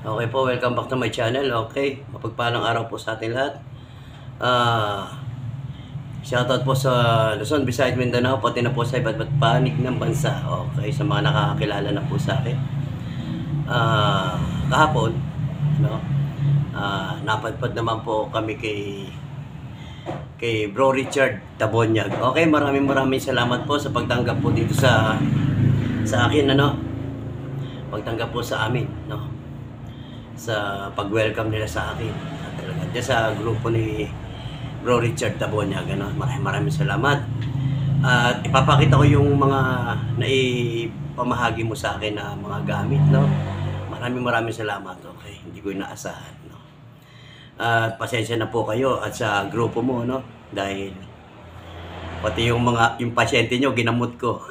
Okay po, welcome back to my channel. Okay, mapagpalang araw po sa ating lahat. Shoutout po sa Luzon, Visayas, Mindanao, pati na po sa iba't panig ng bansa. Okay, sa mga nakakakilala na po sa akin. Kahapon, no, napadpad naman po kami kay Bro Richard Tabonyag. Okay, maraming salamat po sa pagtanggap po dito sa akin, ano, pagtanggap po sa amin, no, sa pag-welcome nila sa akin. Talaga dyan sa grupo ni Bro Richard Tabonyag, ano, maraming salamat. At ipapakita ko yung mga naipamahagi mo sa akin na mga gamit, no. Maraming salamat. Okay, hindi ko inaasahan, no. At pasensya na po kayo at sa grupo mo, no, dahil pati yung pasyente nyo ginamot ko.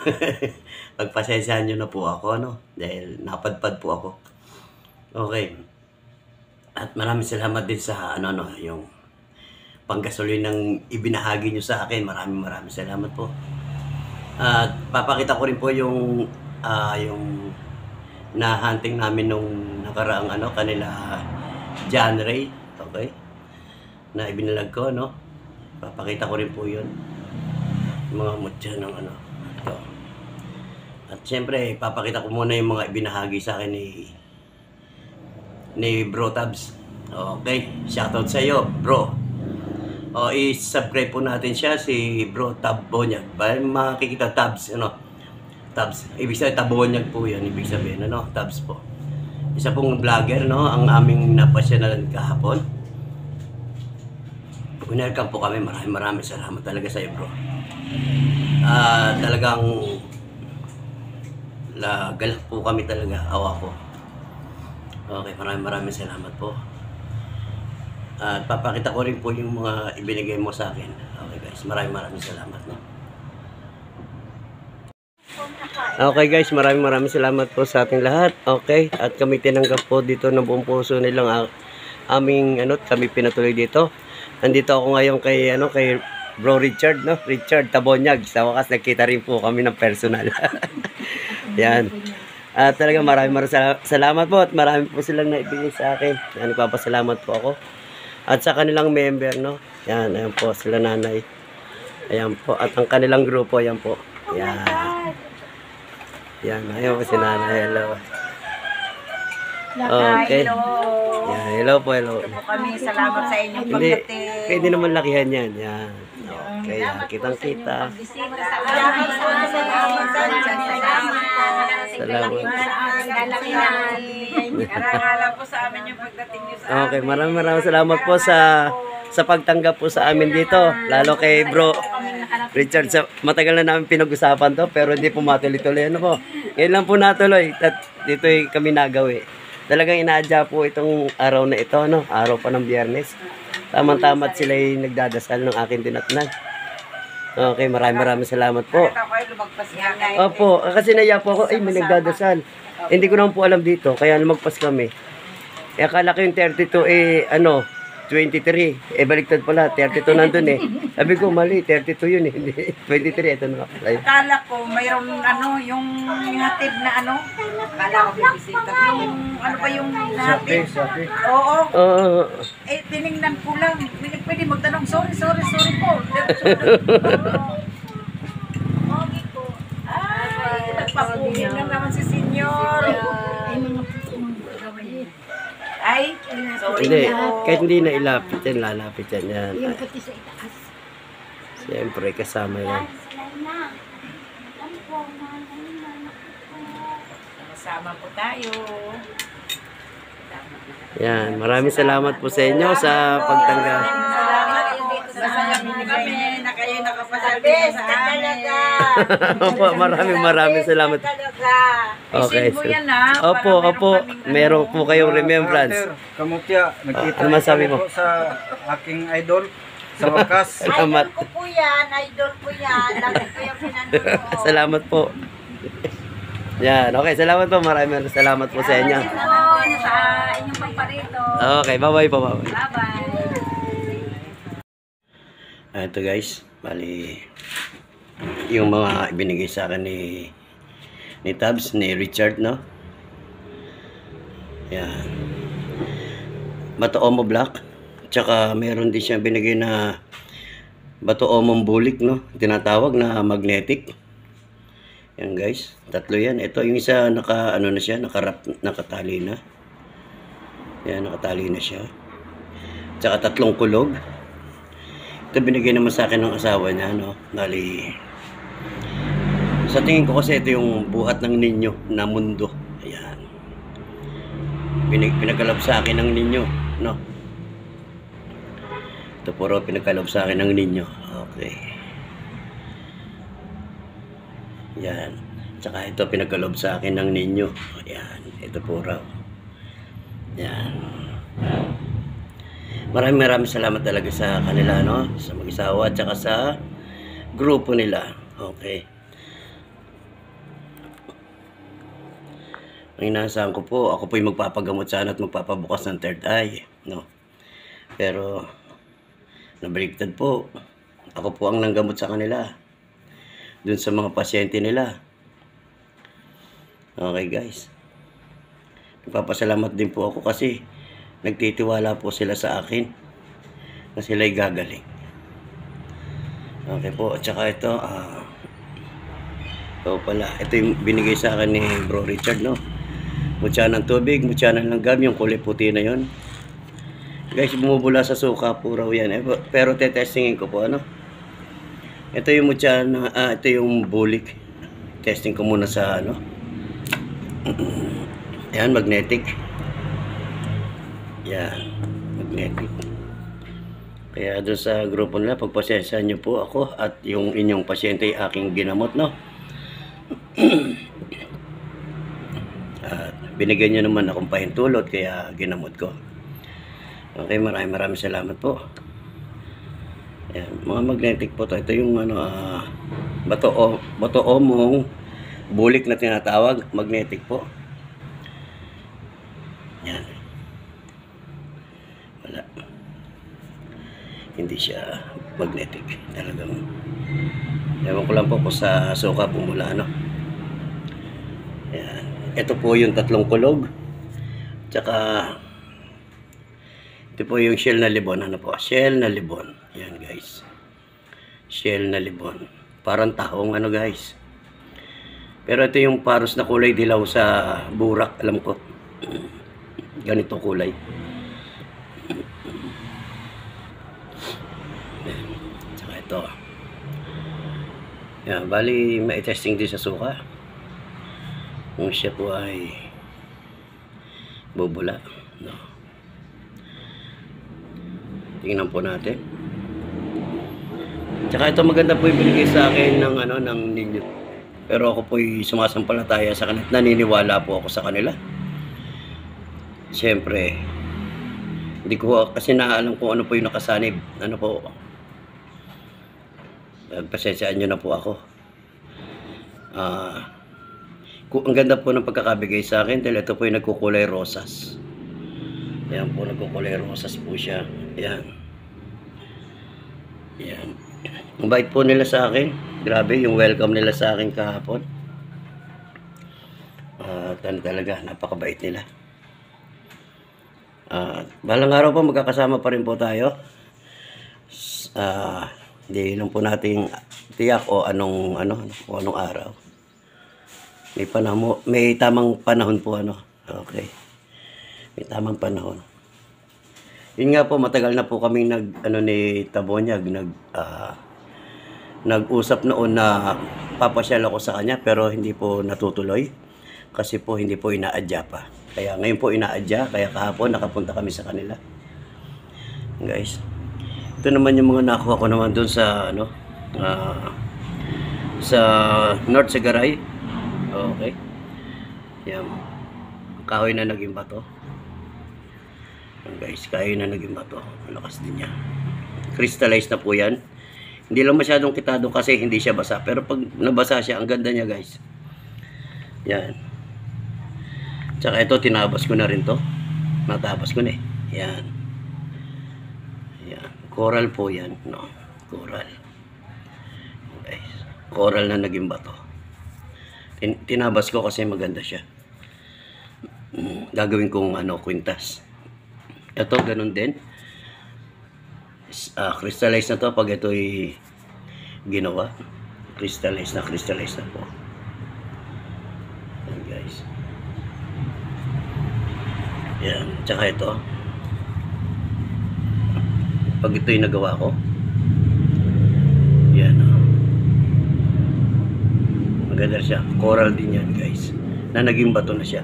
Pagpasensyahan nyo na po ako, no, dahil napadpad po ako. Okay. At maraming salamat din sa yung panggasolin ng ibinahagi nyo sa akin. Maraming salamat po. At papakita ko rin po yung na-hunting namin nung nakaraang kanila John Ray. Okay? Na ibinalag ko, no? Papakita ko rin po yun. Mga mutya ng ito. At syempre, papakita ko muna yung mga ibinahagi sa akin ni Bro Tabs. Okay, shoutout sa iyo, bro. I-subscribe po natin siya, si Bro Tabonyag. Ba, makikita Tabs, Tabs. Ibig sabihin Tabonyag po 'yan, ibig sabihin, Tabs po. Isa pong vlogger, no, ang aming napasyalan kahapon. Welcome po kami. Maraming salamat talaga sa iyo, bro. Talagang galak po kami talaga, awa ko. Okay, maraming salamat po. At papakita ko rin po yung mga ibinigay mo sa akin. Okay guys, maraming salamat, no? Okay guys, maraming salamat po sa ating lahat. Okay, at kami tinanggap po dito ng buong puso nilang kami pinatuloy dito. Nandito ako ngayon kay Bro Richard, no? Richard Tabonyag. Sa wakas nagkita rin po kami ng personal. Yan. At talaga maraming salamat po at marami po silang naibigay sa akin. Nagpapasalamat po ako. At sa kanilang member, no? Yan, ayan po sila nanay. Ayan po. At ang kanilang grupo, ayan po. Yan. Yan, ayan po si nanay. Hello. Okay. Yan, hello po, hello. Kami, salamat sa inyong pagdating. Pwede naman lakihan yan. Yan. Okay, yan. Kitang-kita. Salamat. Alam po sa amin yung pagdating niyo sa amin. Okay, maraming salamat po sa pagtanggap po sa amin dito. Lalo kay Bro Richard. Matagal na namin pinag-usapan to, pero hindi po matuloy-tuloy. Ano po? Ngayon lang po natuloy. At dito kami nagawi. Talagang inaadya po itong araw na ito, no? Araw pa ng Biyernes. Tamang-tama sila nagdadasal ng aking tinatnan. Okay, maraming salamat po. Opo, kasi naiya po ako, may nagdadasal. Hindi ko naman po alam dito, kaya lumagpas kami. Akala ko yung 32, 23. Baliktad pala, 32 nandun Sabi ko, mali, 32 yun Hindi, 23, ito na. Akala ko, mayroon yung hatid na Akala ko, bibisita. Yung, pa yung hatid? Oo. Tinignan ko lang. Pwede magtanong, sorry po. Ay, nagpapugin lang naman si senyor. Ay, sorry Hindi, po. kahit hindi na ilapit yan, lalapit yan. Yung pati sa itaas. Siyempre, kasama yan. Sama po tayo. Yan, maraming salamat po sa inyo sa pagtanggap. Salamat po. Kami na kayo nakapasabi sa amin. Opo, maraming salamat. Okay. Isin mo yan ha. Opo. Meron po kayong remembrance. Kamutya, nakita Ano masabi mo? po sa aking idol sa wakas. Salamat. Idol ko po yan. Idol ko yan. Lagi ko yung pinanood. Salamat po. Yan, okay. Salamat po. Maraming salamat po sa inyo. Sa inyong pagparito. Okay, bye-bye po. Bye-bye. Ito guys, bali yung mga ibinigay sa akin ni Tabs, ni Richard, no? Yan. bato omo black. Tsaka meron din siyang binigay na bato omong bulik, no? Tinatawag na magnetic. Yan guys, tatlo yan. Ito yung isa ano na siya, nakatali na. Yan, nakatali na siya. Tsaka 3 kulog. Ito binigay naman sa akin ng asawa niya, no? Bali, sa tingin ko kasi ito yung buhat ng ninyo na mundo. Ayan. Pinagkaloob sa akin ng ninyo, no? Ito puro pinagkaloob sa akin ng ninyo. Okay. Yan. Tsaka ito pinagkaloob sa akin ng ninyo. Ayan. Ito puro. Yan. Maraming salamat talaga sa kanila, no? Sa mag-isawa, tsaka sa grupo nila. Okay. Ang inaasahan ko po, ako po yung magpapagamot sana at magpapabukas ng third eye, no? Pero, nabaliktad po. Ako po ang nanggamot sa kanila. Dun sa mga pasyente nila. Okay, guys. Nagpapasalamat din po ako kasi nagtitiwala po sila sa akin na sila'y gagaling. Okay po, at saka ito, ito pala, ito yung binigay sa akin ni Bro Richard, no? Mutya ng tubig, mutya ng langgam, yung kulay puti na yon. Guys, bumubula sa suka po raw yan. Pero tetestingin ko po, ano? Ito yung mutya na, ito yung bulik. Testing ko muna sa, ano? Yan, magnetic. Yan, magnetic. Kaya doon sa grupo nila, pagpasensyahan nyo po ako at yung inyong pasyente ay aking ginamot, no? At binigyan nyo naman akong pahintulot, kaya ginamot ko. Okay, maraming salamat po. Yan, mga magnetic po to. Ito yung ano, bato omong bulik na tinatawag, magnetic po. Yan. Wala. Hindi siya magnetic. Talagang, ewan ko lang po kung sa suka pumula, no? Yan. Ito po yung 3 kulog. Tsaka, ito po yung shell na libon. Ano po? Shell na libon. Yan, guys. Shell na libon. Parang tahong, ano, guys. Pero ito yung paros na kulay dilaw sa burak. Alam ko. Ganito kulay. Tsaka ito. Yan, bali may testing din sa suka. Kung siya po ay bubula, no? Tingnan po natin. Tsaka ito maganda po yung binigay sa akin ng ano, ng ninyo. Pero ako po ay sumasampalataya sa kanila. Naniniwala po ako sa kanila. Siyempre, hindi ko kasi naalam kung ano po yung nakasanib. Ano po, pasensyaan nyo na po ako. Ang ganda po ng pagkakabigay sa akin dahil ito po yung nagkukulay rosas. Ayan po, nagkukulay rosas po siya. Ayan. Ayan. Ang bait po nila sa akin. Grabe yung welcome nila sa akin kahapon. Talaga, napakabait nila. Balang araw po magkakasama pa rin po tayo. Hindi lang po nating tiyak o anong araw. May tamang panahon po, ano. Okay. May tamang panahon. Yun nga po, matagal na po kaming ni Tabonyag nag-usap noon na papasyal ako sa kanya pero hindi po natutuloy kasi po hindi po inaadya pa. Kaya ngayon po inaadya, kaya kahapon nakapunta kami sa kanila. Guys, ito naman yung mga nakuha ko naman doon sa sa North Sagaray. Okay. Yan. Kahoy na naging bato. Yan guys, kahoy na naging bato. Malakas din niya. Crystallized na po yan. Hindi lang masyadong kitado kasi hindi siya basa. Pero pag nabasa siya, ang ganda niya guys. Yan. Tsaka ito, tinabas ko na rin to. Natabas ko na eh. Yan. Yan. Coral po yan. No? Coral. Guys. Coral na naging bato. Tinabas ko kasi maganda siya. Gagawin kong kwintas. Ito, ganun din. Crystallize na to pag ito'y ginawa. Crystallize na po. Yan guys. Yan. Tsaka ito. Pag ito'y nagawa ko. Yan. Maganda siya. Coral din yan guys. Na naging bato na siya.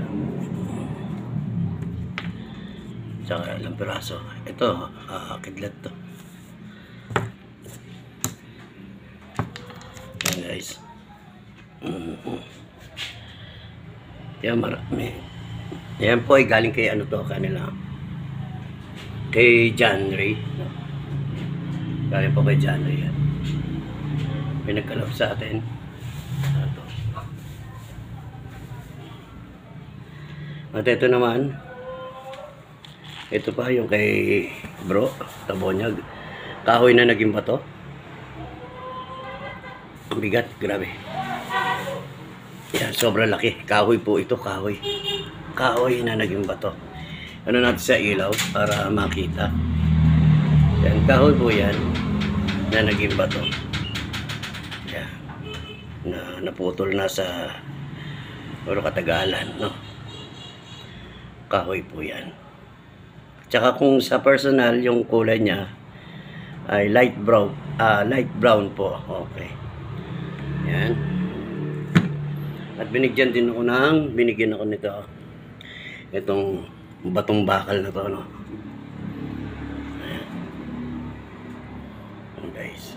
Tsaka ilang piraso. Ito, kidlat to. Yan guys. Yan marami. Yan po ay galing kay ano to, kanila. Kay John Ray. Galing po kay John Ray yan. Pinagkalap sa atin. Ito. At ito naman. Ito pa yung kay bro, Tabonyag. Kahoy na naging bato. Ang bigat, grabe. Yan, sobrang laki. Kahoy po ito, kahoy. Kahoy na naging bato. Ano natin sa ilaw para makita. Yan, kahoy po yan na naging bato. Yan. Na naputol na sa puro katagalan, no? Kahoy po yan. Tsaka kung sa personal, yung kulay niya ay light brown po. Okay. Yan. At binigyan ako nito. Itong batong bakal na to, no? Ayan. Ayan guys.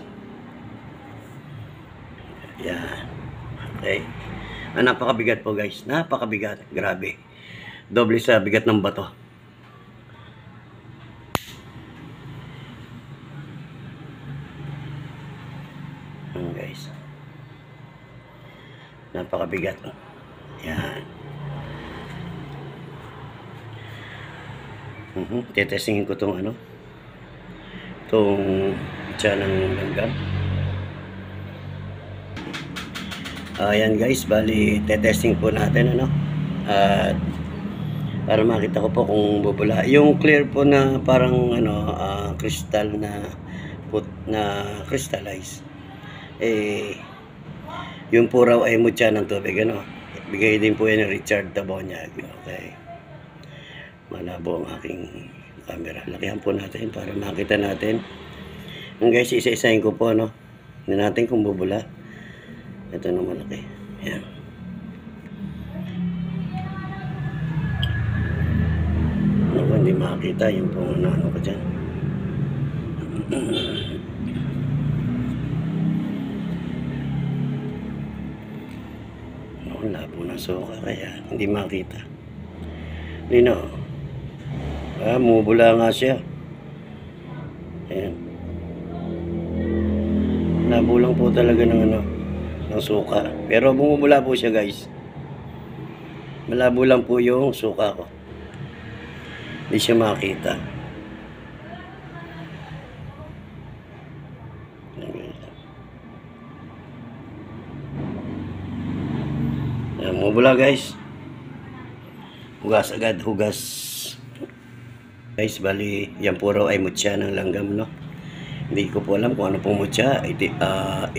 Yan. Okay. Napakabigat po guys. Napakabigat. Grabe. Doble sa bigat ng bato. Guys, napakabigat. Yan. Tetestingin ko tong ano, tong tiyan ng langgam. Ayan guys, bali tetesting po natin ano, at para makita ko po kung bubula. Yung clear po na parang ano, crystal na crystallize. Yung po raw ay mutya ng tubig, ano. Bigay din po yan ni Richard Tabonyag. Okay. Malabo ang aking camera. Lakihan po natin para makita natin. Yung guys, isa-isahin ko po, ano. Hindi natin kung bubula. Ito na malaki. Yan. Ano, hindi makita yung po ano ko dyan. Labo ng suka kaya hindi makita. Lino. Mubula nga siya. Ayan. Labo lang po talaga ng ano, ng suka. Pero bumubula po siya guys. Malabo lang po yung suka ko. Hindi siya makita. Mubula guys. Hugas agad, hugas. Guys, bali yan po raw ay mutya ng langgam, no? Hindi ko po alam kung ano pong mutya.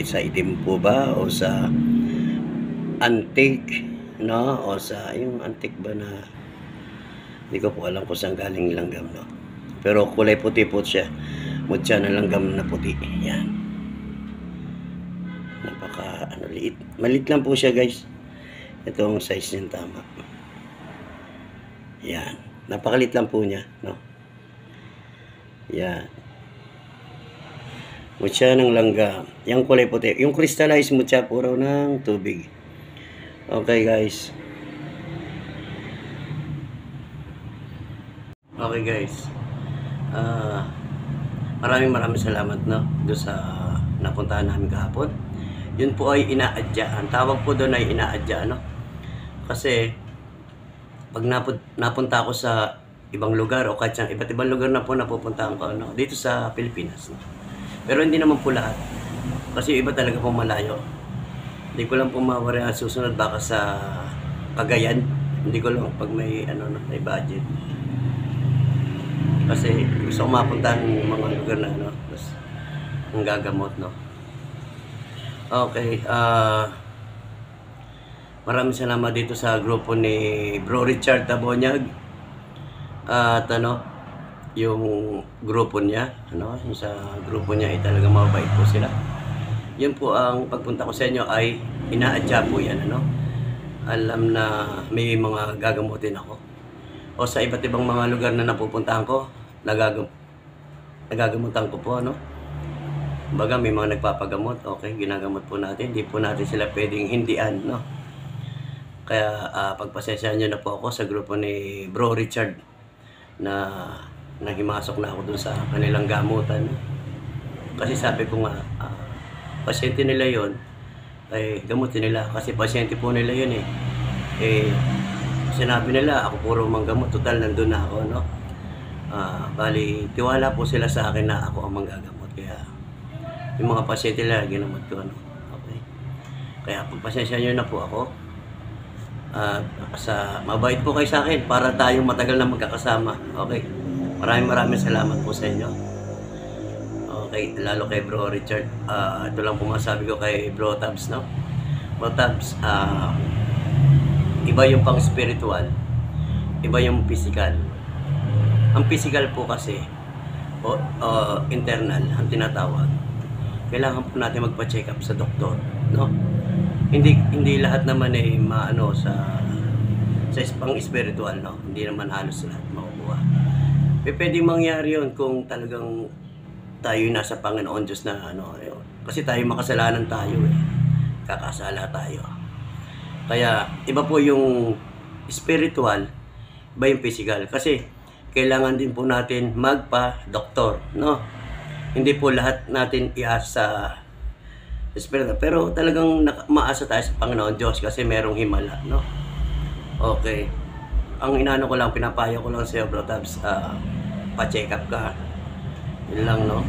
Sa itim po ba o sa antique, no? O sa yung antique ba na hindi ko po alam kung saan galing langgam, no? Pero kulay puti po siya. Mutya ng langgam na puti. Yan. Napaka liit. Maliit lang po siya guys. Ito ang size niyan tama. Yan. Napakalit lang po niya, no? Yan. Mutya ng langgam. Yung kulay puti. Yung crystallized mutya po raw ng tubig. Okay, guys. Okay, guys. Maraming salamat, no? Doon sa napuntahan namin kahapon. Yun po ay inaadya. Ang tawag po doon ay inaadya, no? Kasi pag napunta ako sa ibang lugar o kahit sa iba't ibang lugar na po napupuntahan ko, no, dito sa Pilipinas, no? Pero hindi naman po lahat. Kasi iba talaga po malayo. Hindi ko lang po mawari ang susunod baka sa Cagayan. Hindi ko lang pag may ano, may budget. Kasi gusto ko mapuntahan yung mga lugar na ano, tapos ang gagamot, no? Okay, maraming salamat dito sa grupo ni Bro Richard Tabonyag. At ano, yung grupo niya, ano, yung sa grupo niya ay talagang mabait po sila. Yun po ang pagpunta ko sa inyo ay inaadya po yan, ano. Alam na may mga gagamutin ako. O sa iba't ibang mga lugar na napupuntahan ko, nagagamutan ko po, ano. Baga may mga nagpapagamot, okay, ginagamot po natin. Hindi po natin sila pwedeng hindian, no. Kaya pagpasensyahan nyo na po ako sa grupo ni Bro Richard na naghimasok na ako dun sa kanilang gamutan. Kasi sabi ko nga, pasyente nila yon ay gamutin nila. Kasi pasyente po nila yun eh. Sinabi nila, ako puro manggamot. Total, nandun na ako, no? Bali, tiwala po sila sa akin na ako ang manggagamot. Kaya, yung mga pasyente nila, ginamot ko, ano? Okay. Kaya, pagpasensya nyo na po ako. Mabait po kayo sa akin para tayong matagal na magkakasama. Okay. Maraming salamat po sa inyo. Okay, lalo kay Bro Richard. Ito lang po masabi ko kay Bro Tabs, no? Bro Tabs, iba yung pang spiritual, iba yung physical. Ang physical po kasi internal ang tinatawag. Kailangan po natin magpa-check up sa doktor, no? Hindi lahat naman ay maano sa pang spiritual, no? Hindi naman halos lahat makukuha. Pwedeng mangyari yun kung talagang tayo nasa Panginoon Diyos na ano, yun. Kasi tayo makasalanan tayo eh. Kakasala tayo. Kaya iba po yung spiritual, iba yung physical. Kasi kailangan din po natin magpa-doktor, no? Hindi po lahat natin iasa spiritual. Pero talagang maasa tayo sa Panginoon Diyos kasi merong himala, no? Okay. Ang inano ko lang, pinapayo ko lang sa iyo, Bro Tabs, pa-check up ka. Yun lang, no?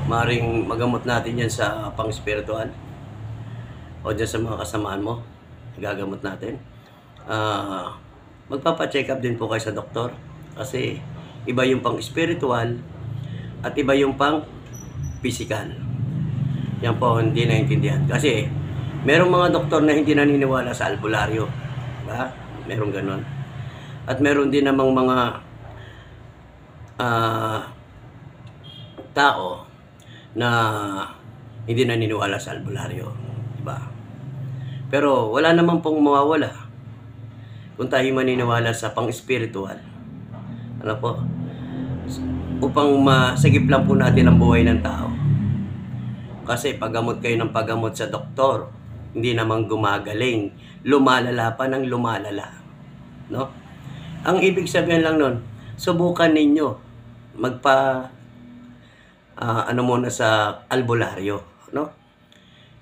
Maring magamot natin yan sa pang-spiritual. O dyan sa mga kasamaan mo, gagamot natin. Magpapa-check up din po kayo sa doktor. Kasi iba yung pang-spiritual at iba yung pang-physical. Yan po, hindi naintindihan. Kasi, merong mga doktor na hindi naniniwala sa albularyo. Diba? Merong ganon. At meron din namang mga tao na hindi naniniwala sa albularyo. Diba? Pero, wala naman pong mawawala kung tayo maniniwala sa pang-spiritual. Ano po? Upang masagip lang po natin ang buhay ng tao. Kasi paggamot kayo ng paggamot sa doktor, hindi naman gumagaling. Lumalala pa ng lumalala. No? Ang ibig sabihin lang nun, subukan ninyo ano muna sa albularyo. No?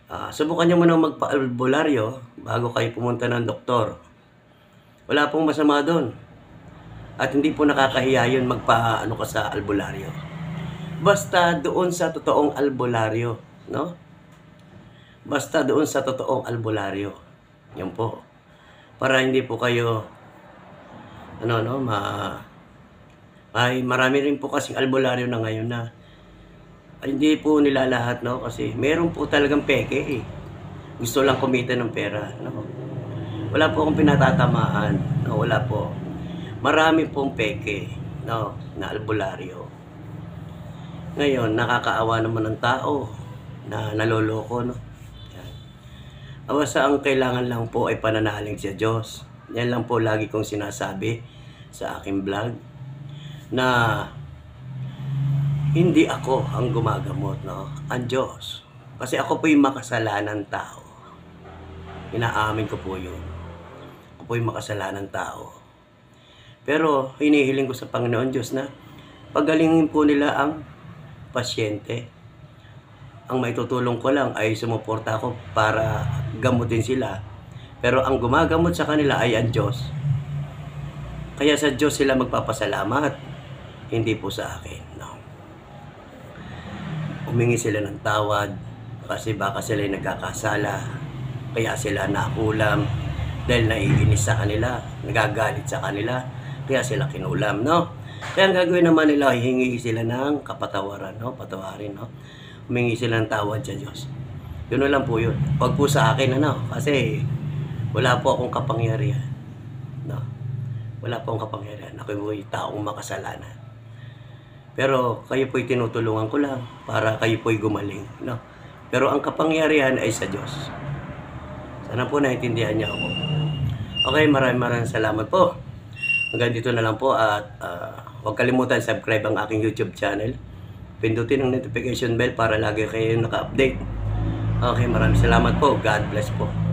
Subukan nyo muna magpa-albularyo bago kayo pumunta ng doktor. Wala pong masama doon. At hindi po nakakahiya yun magpa-ano ka sa albularyo. Basta doon sa totoong albularyo. No? Basta doon sa totoong albularyo. Yan po. Para hindi po kayo ay marami rin po kasing albularyo na ngayon na hindi po nila lahat, no? Kasi meron po talagang peke eh. Gusto lang kumita ng pera, no? Wala po akong pinatatamaan, no? Wala po. Marami pong peke, no? Na albularyo. Ngayon, nakakaawa naman ng tao na naloloko, no? Yan. Basta ang kailangan lang po ay pananalig sa Diyos. Yan lang po lagi kong sinasabi sa aking vlog na hindi ako ang gumagamot, no? Ang Diyos. Kasi ako po yung makasalanan tao. Inaamin ko po yun. Ako po yung makasalanan tao. Pero hinihiling ko sa Panginoon Diyos na pagalingin po nila ang pasyente. Ang maitutulong ko lang ay sumuporta ako para gamutin sila. Pero ang gumagamot sa kanila ay ang Diyos. Kaya sa Diyos sila magpapasalamat. Hindi po sa akin. No. Humingi sila ng tawad kasi baka sila ay nagkakasala. Kaya sila nakulam dahil naiinis sa kanila, nagagalit sa kanila. Kaya sila kinulam. No? Kaya ang gagawin naman nila, hihingi sila ng kapatawaran, no? Patawarin, no? Humingi sila ng tawad sa Diyos. Yun na lang po yun. Huwag po sa akin, ano? Kasi wala po akong kapangyarihan. No? Wala po akong kapangyarihan. Ako po'y taong makasalanan. Pero kayo po'y tinutulungan ko lang para kayo po'y gumaling, no? Pero ang kapangyarihan ay sa Diyos. Sana po naintindihan niyo ako. Okay, maraming salamat po. Hanggang dito na lang po at huwag kalimutan subscribe ang aking YouTube channel. Pindutin ang notification bell para lagi kayo naka-update. Okay, maraming salamat po. God bless po.